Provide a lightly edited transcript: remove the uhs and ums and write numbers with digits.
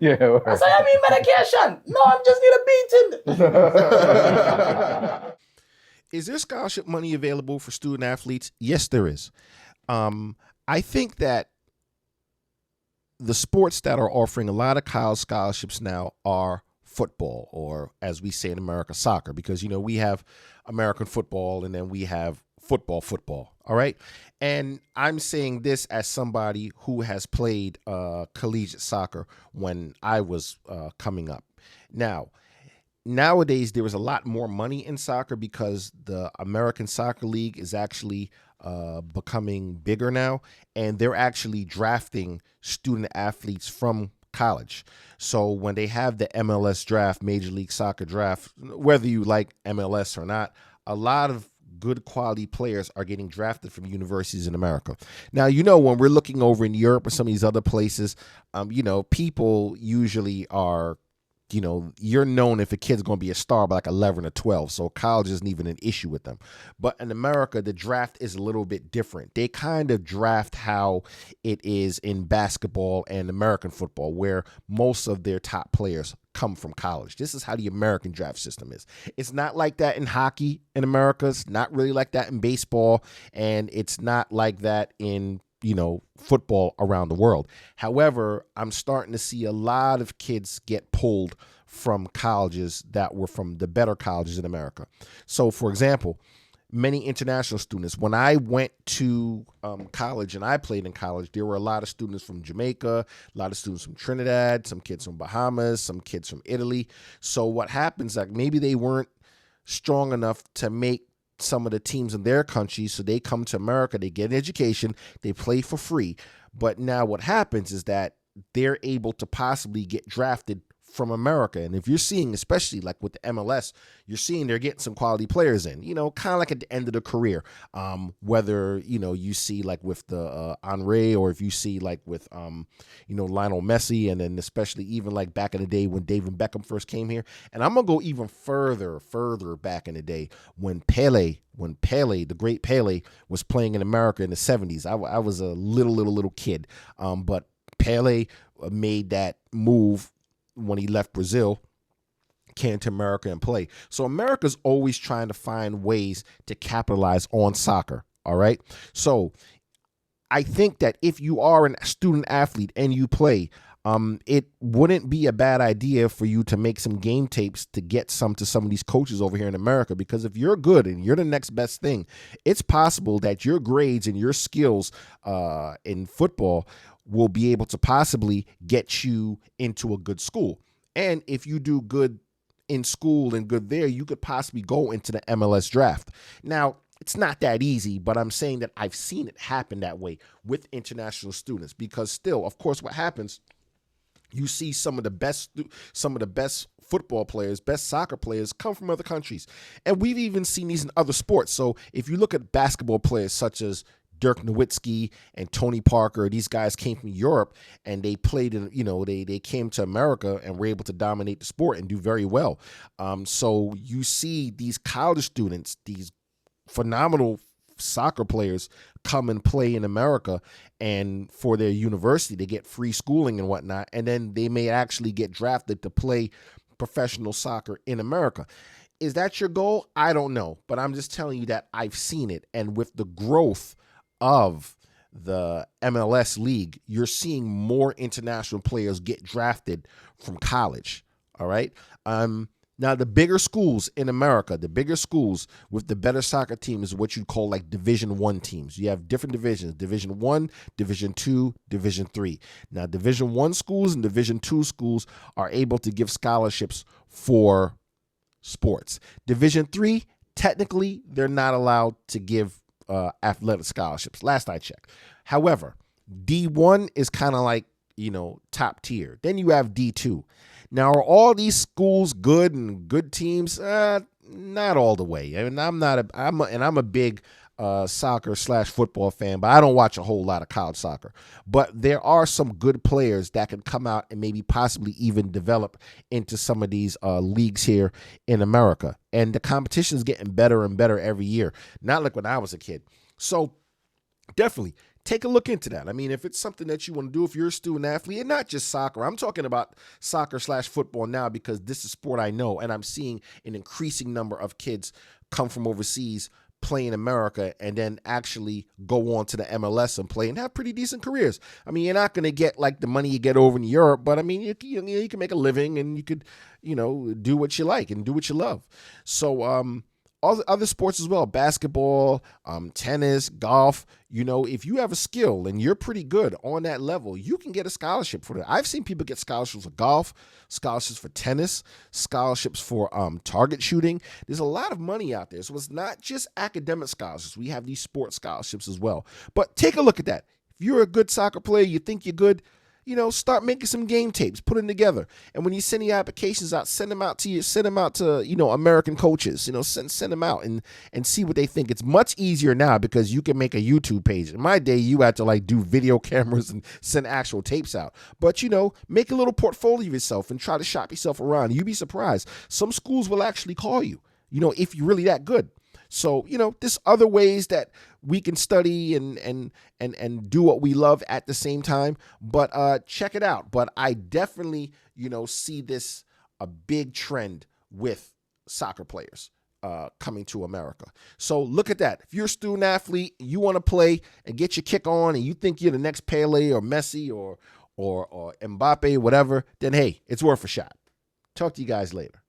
Yeah. Right. I say, I mean medication. No, I just need a beating. Is there scholarship money available for student athletes? Yes, there is. I think that the sports that are offering a lot of college scholarships now are football, or as we say in America, soccer, because, we have American football and then we have football. All right. And I'm saying this as somebody who has played collegiate soccer when I was coming up. Nowadays, there is a lot more money in soccer because the American Soccer League is actually becoming bigger now, and they're actually drafting student athletes from college. So when they have the MLS draft, Major League Soccer draft, whether you like MLS or not, a lot of good quality players are getting drafted from universities in America. Now, when we're looking over in Europe or some of these other places, people usually are, you're known if a kid's going to be a star by like 11 or 12. So college isn't even an issue with them. But in America, the draft is a little bit different. They kind of draft how it is in basketball and American football, where most of their top players come from college. This is how the American draft system is. It's not like that in hockey in America. It's not really like that in baseball. And it's not like that in football around the world. However, I'm starting to see a lot of kids get pulled from colleges that were from the better colleges in America. So, for example, many international students, when I went to college and I played in college, there were a lot of students from Jamaica, a lot of students from Trinidad, some kids from Bahamas, some kids from Italy. So what happens, like maybe they weren't strong enough to make some of the teams in their country, so they come to America, they get an education, they play for free. But now what happens is that they're able to possibly get drafted from America. And if you're seeing, especially like with the MLS, you're seeing they're getting some quality players in, kind of like at the end of the career. Whether, you see like with the Henry, or if you see like with, Lionel Messi, and then especially even like back in the day when David Beckham first came here. And I'm going to go even further back in the day when Pele, the great Pele, was playing in America in the 70s. I was a little kid. But Pele made that move when he left Brazil, came to America and play. So America's always trying to find ways to capitalize on soccer. All right. So I think that if you are a student athlete and you play, it wouldn't be a bad idea for you to make some game tapes to get some to some of these coaches over here in America, because if you're good and you're the next best thing, it's possible that your grades and your skills in football will be able to possibly get you into a good school. And if you do good in school and good there, you could possibly go into the MLS draft. Now, it's not that easy, but I'm saying that I've seen it happen that way with international students, because still, of course, what happens, you see some of the best football players, best soccer players come from other countries. And we've even seen these in other sports. So if you look at basketball players such as Dirk Nowitzki and Tony Parker, these guys came from Europe and they played in, they came to America and were able to dominate the sport and do very well. So you see these college students, these phenomenal soccer players come and play in America, and for their university, they get free schooling and whatnot. And then they may actually get drafted to play professional soccer in America. Is that your goal? I don't know, but I'm just telling you that I've seen it. And with the growth of the MLS league, you're seeing more international players get drafted from college. All right. Now, the bigger schools in America, the bigger schools with the better soccer team is what you call like Division I teams. You have different divisions, Division I, Division II, Division III. Now, Division I schools and Division II schools are able to give scholarships for sports. Division III, technically, they're not allowed to give athletic scholarships, last I checked. However, D1 is kind of like, top tier. Then you have D2. Now, are all these schools good and good teams? Not all the way. I mean, I'm a big soccer/football fan, but I don't watch a whole lot of college soccer. But there are some good players that can come out and maybe possibly even develop into some of these leagues here in America. And the competition is getting better and better every year. Not like when I was a kid. So definitely take a look into that. I mean, if it's something that you want to do, if you're a student athlete, and not just soccer, I'm talking about soccer/football now because this is sport I know, and I'm seeing an increasing number of kids come from overseas, play in America, and then actually go on to the MLS and play and have pretty decent careers. I mean, you're not going to get like the money you get over in Europe, but I mean, you can make a living and you could, do what you like and do what you love. So, all the other sports as well, basketball, tennis, golf, if you have a skill and you're pretty good on that level, you can get a scholarship for that. I've seen people get scholarships for golf, scholarships for tennis, scholarships for target shooting. There's a lot of money out there. So it's not just academic scholarships. We have these sports scholarships as well. But take a look at that. If you're a good soccer player, you think you're good, start making some game tapes, put them together. And when you send your applications out, send them out to American coaches, send them out and see what they think. It's much easier now because you can make a YouTube page. In my day, you had to do video cameras and send actual tapes out. But, make a little portfolio of yourself and try to shop yourself around. You'd be surprised. Some schools will actually call you, if you're really that good. So, there's other ways that we can study and do what we love at the same time. But check it out. But I definitely, see this a big trend with soccer players coming to America. So look at that. If you're a student athlete, you want to play and get your kick on, and you think you're the next Pele or Messi or Mbappe, whatever, then hey, it's worth a shot. Talk to you guys later.